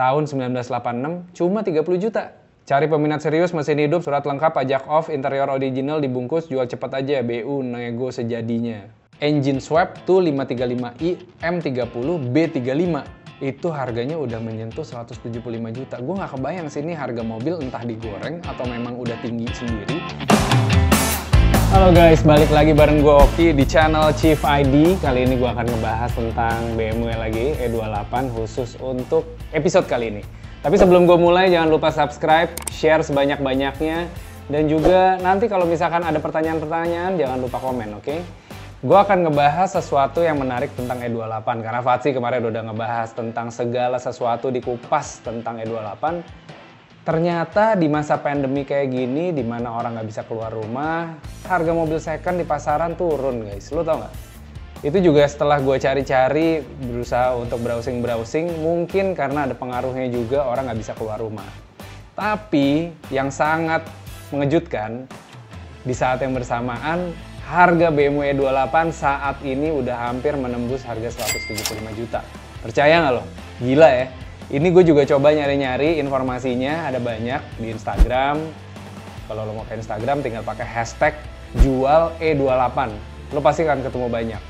tahun 1986 cuma 30 juta. Cari peminat serius, mesin hidup, surat lengkap, pajak off, interior original dibungkus, jual cepat aja, BU nego sejadinya. Engine swap tuh 535i M30 B35. Itu harganya udah menyentuh 175 juta. Gue nggak kebayang sih ini harga mobil entah digoreng atau memang udah tinggi sendiri. Halo guys, balik lagi bareng gue Oki di channel Chief ID. Kali ini gue akan ngebahas tentang BMW lagi, E28 khusus untuk episode kali ini. Tapi sebelum gue mulai, jangan lupa subscribe, share sebanyak-banyaknya. Dan juga nanti kalau misalkan ada pertanyaan-pertanyaan, jangan lupa komen, oke? Gue akan ngebahas sesuatu yang menarik tentang E28. Karena Fatsi kemarin udah ngebahas tentang segala sesuatu dikupas tentang E28. Ternyata di masa pandemi kayak gini, di mana orang nggak bisa keluar rumah, harga mobil second di pasaran turun guys. Lo tau nggak? Itu juga setelah gue cari-cari, berusaha untuk browsing-browsing, mungkin karena ada pengaruhnya juga orang nggak bisa keluar rumah. Tapi yang sangat mengejutkan, di saat yang bersamaan, harga BMW E28 saat ini udah hampir menembus harga 175 juta. Percaya nggak lo? Gila ya. Ini gue juga coba nyari-nyari informasinya, ada banyak di Instagram. Kalau lo mau ke Instagram tinggal pakai hashtag jual E28. Lo pasti akan ketemu banyak.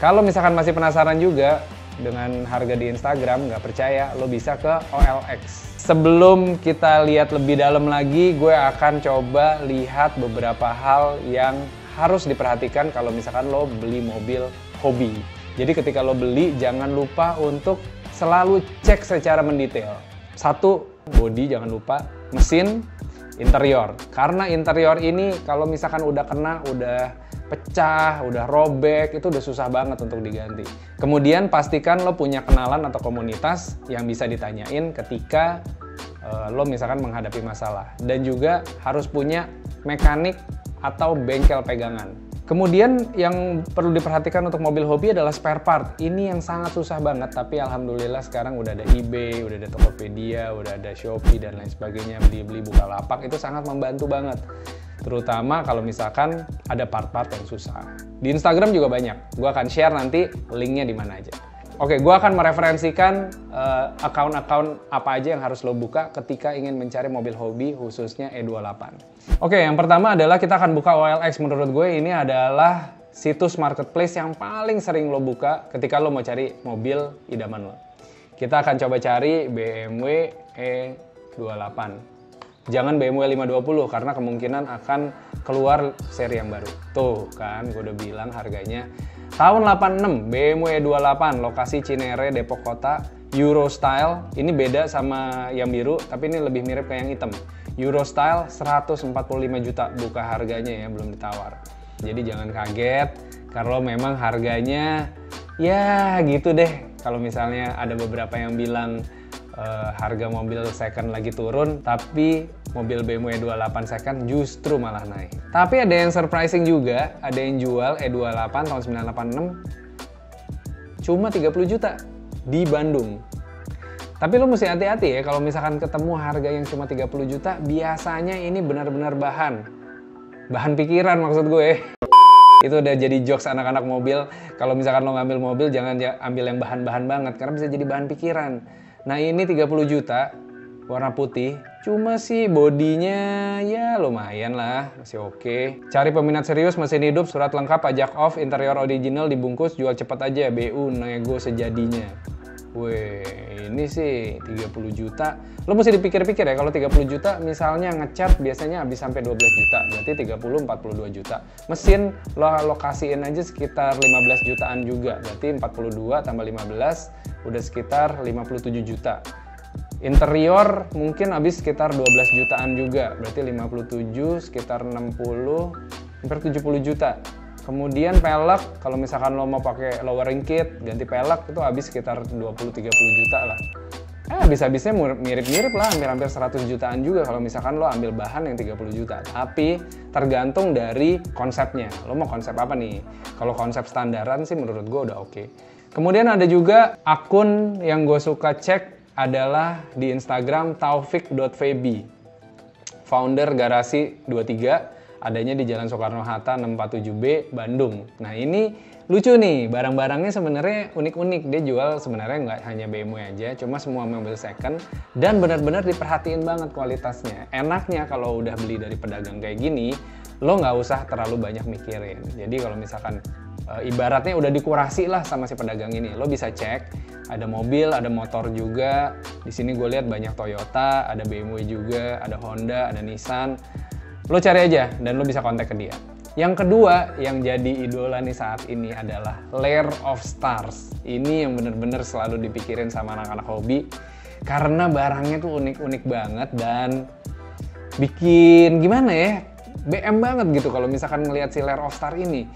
Kalau misalkan masih penasaran juga dengan harga di Instagram, nggak percaya, lo bisa ke OLX. Sebelum kita lihat lebih dalam lagi, gue akan coba lihat beberapa hal yang harus diperhatikan kalau misalkan lo beli mobil hobi. Jadi ketika lo beli, jangan lupa untuk selalu cek secara mendetail. Satu, bodi jangan lupa, mesin, interior. Karena interior ini kalau misalkan udah kena, udah pecah, udah robek, itu udah susah banget untuk diganti. Kemudian pastikan lo punya kenalan atau komunitas yang bisa ditanyain ketika lo misalkan menghadapi masalah. Dan juga harus punya mekanik atau bengkel pegangan. Kemudian yang perlu diperhatikan untuk mobil hobi adalah spare part. Ini yang sangat susah banget, tapi alhamdulillah sekarang udah ada eBay, udah ada Tokopedia, udah ada Shopee dan lain sebagainya. Beli-beli Bukalapak itu sangat membantu banget. Terutama kalau misalkan ada part-part yang susah. Di Instagram juga banyak. Gue akan share nanti linknya di mana aja. Oke, gue akan mereferensikan akun-akun apa aja yang harus lo buka ketika ingin mencari mobil hobi khususnya E28. Oke, yang pertama adalah kita akan buka OLX. Menurut gue ini adalah situs marketplace yang paling sering lo buka ketika lo mau cari mobil idaman lo. Kita akan coba cari BMW E28. Jangan BMW 520 karena kemungkinan akan keluar seri yang baru. Tuh kan, gue udah bilang harganya. Tahun 86, BMW E28, lokasi Cinere, Depok Kota, Euro Style. Ini beda sama yang biru, tapi ini lebih mirip kayak yang hitam. Euro Style 145 juta, buka harganya ya, belum ditawar. Jadi jangan kaget, kalau memang harganya ya gitu deh. Kalau misalnya ada beberapa yang bilang harga mobil second lagi turun, tapi mobil BMW E28 second justru malah naik. Tapi ada yang surprising juga, ada yang jual E28 tahun 986 cuma 30 juta di Bandung. Tapi lo mesti hati-hati ya, kalau misalkan ketemu harga yang cuma 30 juta, biasanya ini benar-benar bahan pikiran maksud gue. Itu udah jadi jokes anak-anak mobil. Kalau misalkan lo ngambil mobil, jangan ambil yang bahan-bahan banget, karena bisa jadi bahan pikiran. Nah ini 30 juta, warna putih, cuma sih bodinya ya lumayan lah, masih oke. Cari peminat serius, mesin hidup, surat lengkap, pajak off, interior original dibungkus, jual cepat aja, BU nego sejadinya. Weh, ini sih 30 juta. Lo mesti dipikir-pikir ya, kalau 30 juta misalnya ngecat biasanya habis sampai 12 juta, berarti 30-42 juta. Mesin lo alokasiin aja sekitar 15 jutaan juga, berarti 42 tambah 15 udah sekitar 57 juta. Interior mungkin habis sekitar 12 jutaan juga, berarti 57 sekitar 60, hampir 70 juta. Kemudian pelek, kalau misalkan lo mau pakai lowering kit, ganti pelek itu habis sekitar 20-30 juta lah. Habis-habisnya mirip-mirip lah, hampir-hampir 100 jutaan juga kalau misalkan lo ambil bahan yang 30 juta. Tapi tergantung dari konsepnya. Lo mau konsep apa nih? Kalau konsep standaran sih menurut gue udah oke. Kemudian ada juga akun yang gue suka cek adalah di Instagram taufik.febi. Founder Garasi 23. Adanya di Jalan Soekarno-Hatta 647B, Bandung. Nah ini Lucu nih, barang-barangnya sebenarnya unik-unik. Dia jual sebenarnya nggak hanya BMW aja, cuma semua mobil second dan benar-benar diperhatiin banget kualitasnya. Enaknya kalau udah beli dari pedagang kayak gini, lo nggak usah terlalu banyak mikirin. Jadi kalau misalkan ibaratnya udah dikurasi lah sama si pedagang ini, lo bisa cek. Ada mobil, ada motor juga. Di sini gue lihat banyak Toyota, ada BMW juga, ada Honda, ada Nissan. Lo cari aja dan lo bisa kontak ke dia. Yang kedua yang jadi idola nih saat ini adalah Lair of Stars. Ini yang bener-bener selalu dipikirin sama anak-anak hobi karena barangnya tuh unik-unik banget dan bikin gimana ya, BM banget gitu kalau misalkan ngelihat si Lair of Stars ini.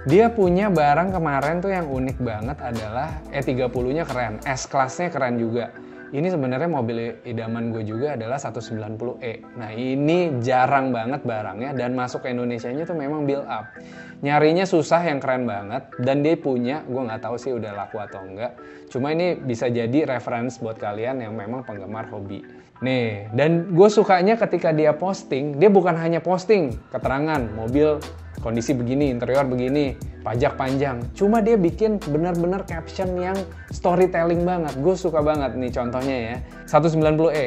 Dia punya barang kemarin tuh yang unik banget adalah E30-nya keren, S-Class-nya keren juga. Ini sebenarnya mobil idaman gue juga adalah 190E. Nah ini jarang banget barangnya dan masuk ke Indonesianya tuh memang build up. Nyarinya susah yang keren banget dan dia punya, gue nggak tahu sih udah laku atau enggak. Cuma ini bisa jadi reference buat kalian yang memang penggemar hobi. Nih, dan gue sukanya ketika dia posting, dia bukan hanya posting keterangan mobil kondisi begini, interior begini, pajak panjang. Cuma dia bikin benar-benar caption yang storytelling banget. Gue suka banget nih contohnya ya. 190E.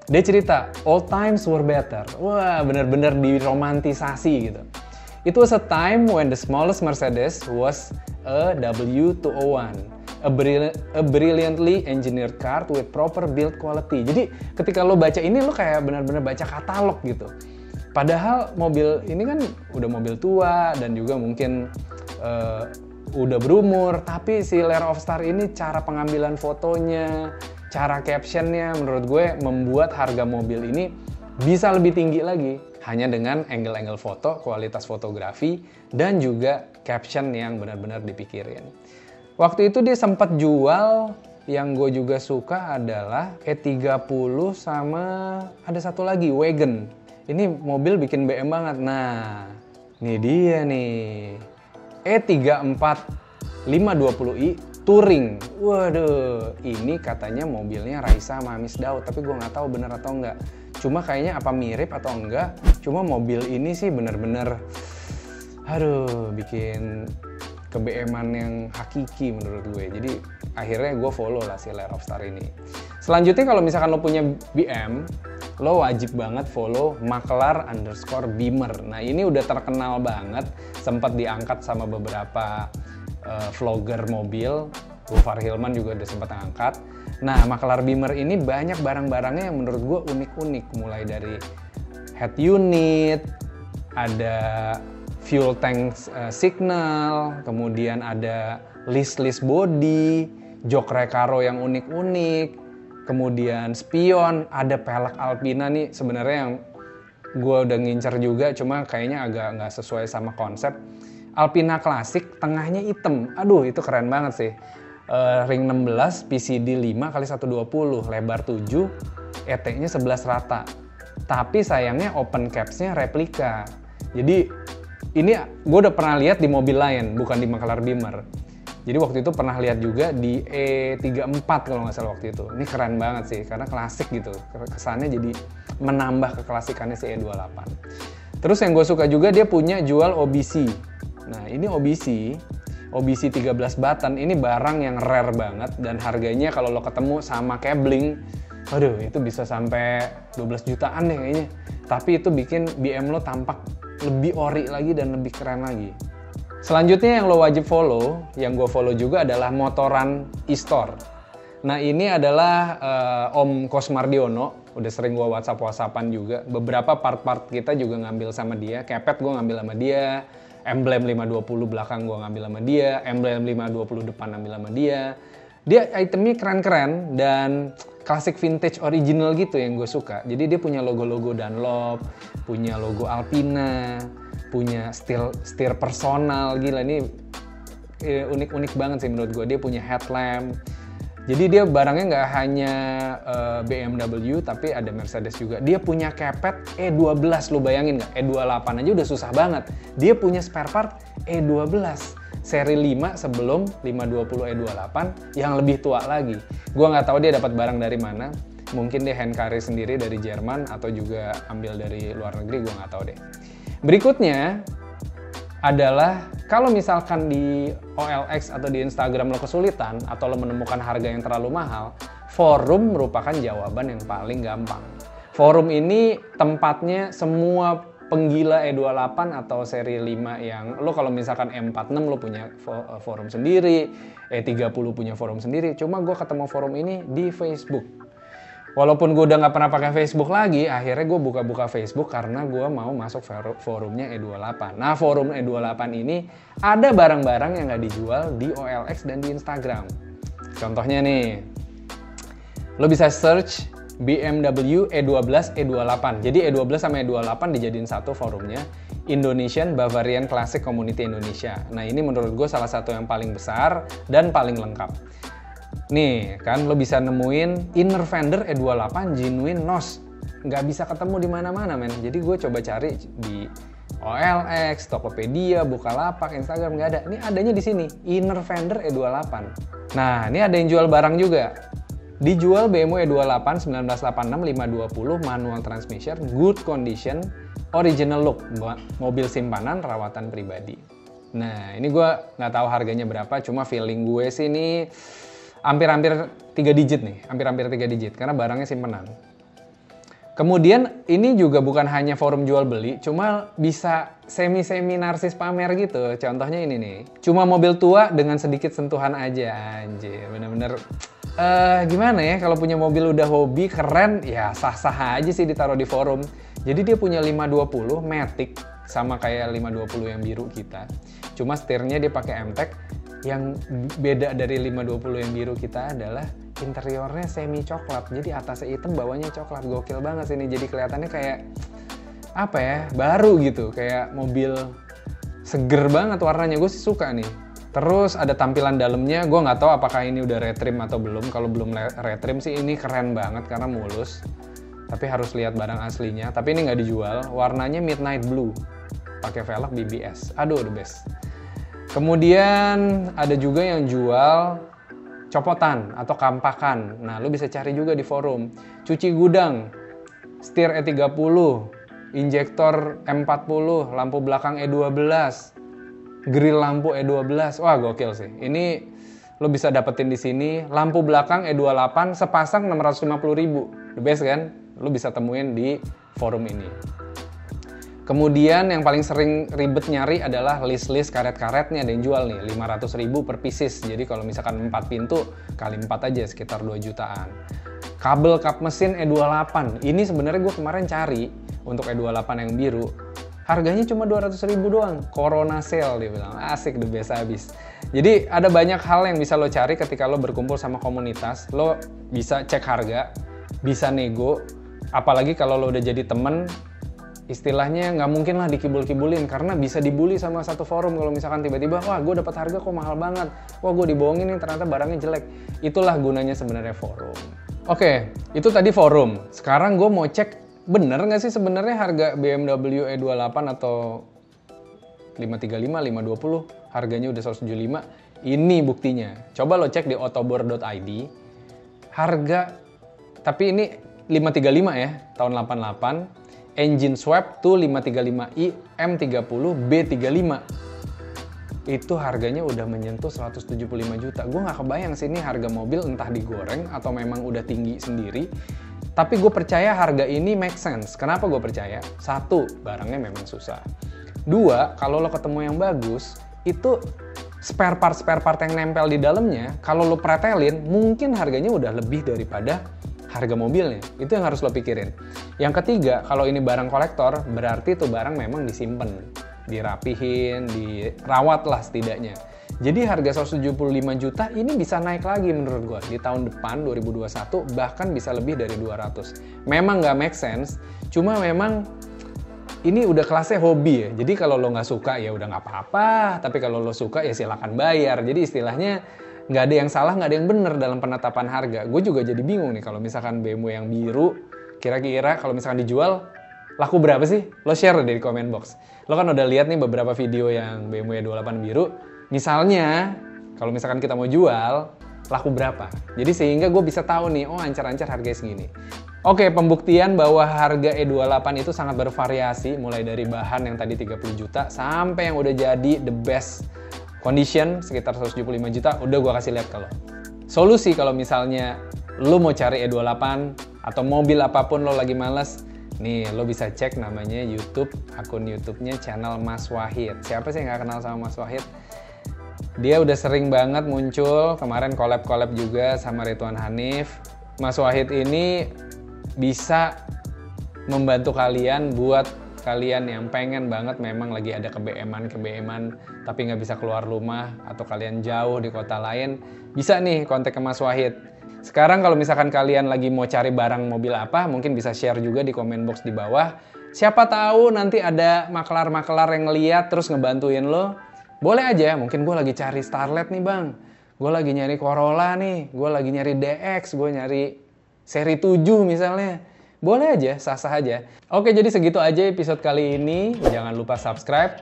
Dia cerita, all times were better. Wah, benar-benar diromantisasi gitu. It was a time when the smallest Mercedes was a W201. A brilliantly engineered car with proper build quality. Jadi ketika lo baca ini lo kayak benar-benar baca katalog gitu. Padahal mobil ini kan udah mobil tua dan juga mungkin udah berumur, tapi si Lair of Stars ini cara pengambilan fotonya, cara captionnya menurut gue membuat harga mobil ini bisa lebih tinggi lagi hanya dengan angle-angle foto, kualitas fotografi, dan juga caption yang benar-benar dipikirin. Waktu itu dia sempat jual, yang gue juga suka adalah E30 sama ada satu lagi, Wagon. Ini mobil bikin BM banget. Nah, ini dia nih. E34 520i Touring. Waduh, ini katanya mobilnya Raisa sama Miss Daud, tapi gue nggak tahu bener atau enggak. Cuma kayaknya apa mirip atau enggak. Cuma mobil ini sih bener-bener, aduh, bikin ke-BM-an yang hakiki menurut gue. Jadi akhirnya gue follow lah si Lair of Stars ini. Selanjutnya kalau misalkan lo punya BM, lo wajib banget follow Maklar_Beamer. Nah ini udah terkenal banget, sempat diangkat sama beberapa vlogger mobil. Gofar Hilman juga udah sempat angkat. Nah Maklar_Beamer ini banyak barang-barangnya yang menurut gue unik-unik. Mulai dari head unit, ada fuel tank signal, kemudian ada list body, jok Recaro yang unik-unik, kemudian spion, ada pelek Alpina nih sebenarnya yang gue udah ngincer juga, cuma kayaknya agak nggak sesuai sama konsep. Alpina klasik, tengahnya hitam, aduh itu keren banget sih. Ring 16, PCD 5x120, lebar 7, ET-nya 11 rata. Tapi sayangnya open caps-nya replika. Jadi ini gue udah pernah lihat di mobil lain, bukan di Maklar_Beamer. Jadi waktu itu pernah lihat juga di E34 kalau nggak salah waktu itu. Ini keren banget sih, karena klasik gitu. Kesannya jadi menambah keklasikannya si E28. Terus yang gue suka juga dia punya jual OBC. Nah ini OBC 13 button, ini barang yang rare banget. Dan harganya kalau lo ketemu sama cabling, waduh itu bisa sampai 12 jutaan deh kayaknya. Tapi itu bikin BM lo tampak lebih ori lagi dan lebih keren lagi. Selanjutnya yang lo wajib follow, yang gue follow juga adalah Motoran e-store. Nah ini adalah Om Kosmardiono, udah sering gue WhatsApp-WhatsAppan juga. Beberapa part-part kita juga ngambil sama dia, kepet gue ngambil sama dia, emblem 520 belakang gue ngambil sama dia, emblem 520 depan ngambil sama dia. Dia itemnya keren-keren dan klasik vintage original gitu yang gue suka. Jadi dia punya logo-logo Dunlop, punya logo Alpina, punya setir personal, gila ini unik-unik banget sih menurut gue. Dia punya headlamp. Jadi dia barangnya nggak hanya BMW tapi ada Mercedes juga. Dia punya kepet E12, lo bayangin nggak? E28 aja udah susah banget. Dia punya spare part E12. Seri 5 sebelum 520 E28 yang lebih tua lagi. Gua nggak tahu dia dapat barang dari mana. Mungkin dia hand carry sendiri dari Jerman atau juga ambil dari luar negeri, gua nggak tahu deh. Berikutnya adalah Kalau misalkan di OLX atau di Instagram lo kesulitan atau lo menemukan harga yang terlalu mahal, forum merupakan jawaban yang paling gampang. Forum ini tempatnya semua penggila E28 atau seri 5 yang lo kalau misalkan E46 lo punya forum sendiri, E30 punya forum sendiri. Cuma gue ketemu forum ini di Facebook. Walaupun gue udah nggak pernah pakai Facebook lagi, akhirnya gue buka-buka Facebook karena gue mau masuk forumnya E28. Nah, forum E28 ini ada barang-barang yang nggak dijual di OLX dan di Instagram. Contohnya nih, lo bisa search BMW E12, E28. Jadi E12 sama E28 dijadiin satu forumnya, Indonesian Bavarian Classic Community Indonesia. Nah, ini menurut gue salah satu yang paling besar dan paling lengkap. Nih kan lo bisa nemuin inner fender E28 genuine NOS, nggak bisa ketemu di mana-mana men. Jadi gue coba cari di OLX, Tokopedia, Bukalapak, Instagram nggak ada. Ini adanya di sini, inner fender E28. Nah ini ada yang jual barang juga. Dijual BMW E28 1986 520 manual transmission, good condition, original look, mobil simpanan, rawatan pribadi. Nah ini gue nggak tahu harganya berapa, cuma feeling gue sih ini hampir-hampir 3 digit nih, hampir-hampir 3 digit karena barangnya simpenan. Kemudian ini juga bukan hanya forum jual beli, cuma bisa semi-semi narsis pamer gitu. Contohnya ini nih, cuma mobil tua dengan sedikit sentuhan aja, anjir, bener-bener gimana ya, kalau punya mobil udah hobi, keren, ya sah-sah aja sih ditaruh di forum. Jadi dia punya 520 Matic, sama kayak 520 yang biru kita. Cuma setirnya dia pakai MTEK. Yang beda dari 520 yang biru kita adalah interiornya semi coklat. Jadi atasnya hitam, bawahnya coklat. Gokil banget sih ini. Jadi kelihatannya kayak apa ya, baru gitu. Kayak mobil seger banget warnanya. Gue sih suka nih. Terus ada tampilan dalamnya. Gue nggak tahu apakah ini udah retrim atau belum. Kalau belum retrim sih ini keren banget karena mulus. Tapi harus lihat barang aslinya. Tapi ini nggak dijual. Warnanya midnight blue. Pakai velg BBS. Aduh, the best. Kemudian ada juga yang jual copotan atau kampakan. Nah, lu bisa cari juga di forum. Cuci gudang, setir E30, injektor M40, lampu belakang E12, grill lampu E12. Wah, gokil sih. Ini lu bisa dapetin di sini. Lampu belakang E28 sepasang 650.000. The best kan? Lu bisa temuin di forum ini. Kemudian yang paling sering ribet nyari adalah list-list karet-karet. Nih ada yang jual nih 500.000 per pieces. Jadi kalau misalkan 4 pintu kali 4 aja sekitar 2 jutaan. Kabel kap mesin E28. Ini sebenarnya gue kemarin cari untuk E28 yang biru. Harganya cuma 200.000 doang. Corona sale dia bilang. Asik, the best abis. Jadi ada banyak hal yang bisa lo cari ketika lo berkumpul sama komunitas. Lo bisa cek harga, bisa nego. Apalagi kalau lo udah jadi temen, istilahnya nggak mungkin lah dikibul-kibulin karena bisa dibully sama satu forum kalau misalkan tiba-tiba wah gue dapat harga kok mahal banget, wah gue dibohongin nih ternyata barangnya jelek. Itulah gunanya sebenarnya forum. Oke, itu tadi forum. Sekarang gue mau cek bener nggak sih sebenarnya harga BMW E28 atau 535, 520 harganya udah 175. Ini buktinya. Coba lo cek di otobor.id harga, tapi ini 535 ya tahun 88. Engine swap tuh 535i M30 B35. Itu harganya udah menyentuh 175 juta. Gue nggak kebayang sih ini harga mobil entah digoreng atau memang udah tinggi sendiri. Tapi gue percaya harga ini make sense. Kenapa gue percaya? Satu, barangnya memang susah. Dua, kalau lo ketemu yang bagus, itu spare part yang nempel di dalamnya, kalau lo pretelin, mungkin harganya udah lebih daripada harga mobilnya. Itu yang harus lo pikirin. Yang ketiga, kalau ini barang kolektor, berarti tuh barang memang disimpan, dirapihin, dirawat lah setidaknya. Jadi harga 175 juta ini bisa naik lagi menurut gua. Di tahun depan, 2021, bahkan bisa lebih dari 200. Memang nggak make sense, cuma memang ini udah kelasnya hobi ya. Jadi kalau lo nggak suka ya udah nggak apa-apa, tapi kalau lo suka ya silakan bayar. Jadi istilahnya nggak ada yang salah, nggak ada yang benar dalam penetapan harga. Gue juga jadi bingung nih kalau misalkan BMW yang biru, kira-kira kalau misalkan dijual, laku berapa sih? Lo share deh di comment box. Lo kan udah lihat nih beberapa video yang BMW 28 biru. Misalnya, kalau misalkan kita mau jual, laku berapa. Jadi sehingga gue bisa tahu nih, oh ancar-ancar harganya segini. Oke, pembuktian bahwa harga E28 itu sangat bervariasi, mulai dari bahan yang tadi 30 juta sampai yang udah jadi the best condition sekitar 175 juta, udah gue kasih lihat ke lo. Solusi kalau misalnya lo mau cari E28 atau mobil apapun lo lagi males, nih lo bisa cek namanya YouTube, akun YouTube-nya channel Mas Wahid. Siapa sih yang nggak kenal sama Mas Wahid? Dia udah sering banget muncul, kemarin collab-collab juga sama Ridwan Hanif. Mas Wahid ini bisa membantu kalian buat kalian yang pengen banget memang lagi ada kebeeman tapi nggak bisa keluar rumah atau kalian jauh di kota lain, bisa nih kontak ke Mas Wahid. Sekarang kalau misalkan kalian lagi mau cari barang mobil apa, mungkin bisa share juga di komen box di bawah. Siapa tahu nanti ada makelar-makelar yang ngeliat terus ngebantuin lo. Boleh aja, mungkin gue lagi cari Starlet nih bang, gue lagi nyari Corolla nih, gue lagi nyari DX, gue nyari seri 7 misalnya. Boleh aja, sah-sah aja. Oke, jadi segitu aja episode kali ini. Jangan lupa subscribe,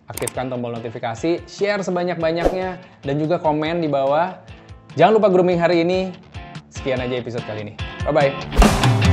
aktifkan tombol notifikasi, share sebanyak-banyaknya, dan juga komen di bawah. Jangan lupa grooming hari ini. Sekian aja episode kali ini. Bye-bye.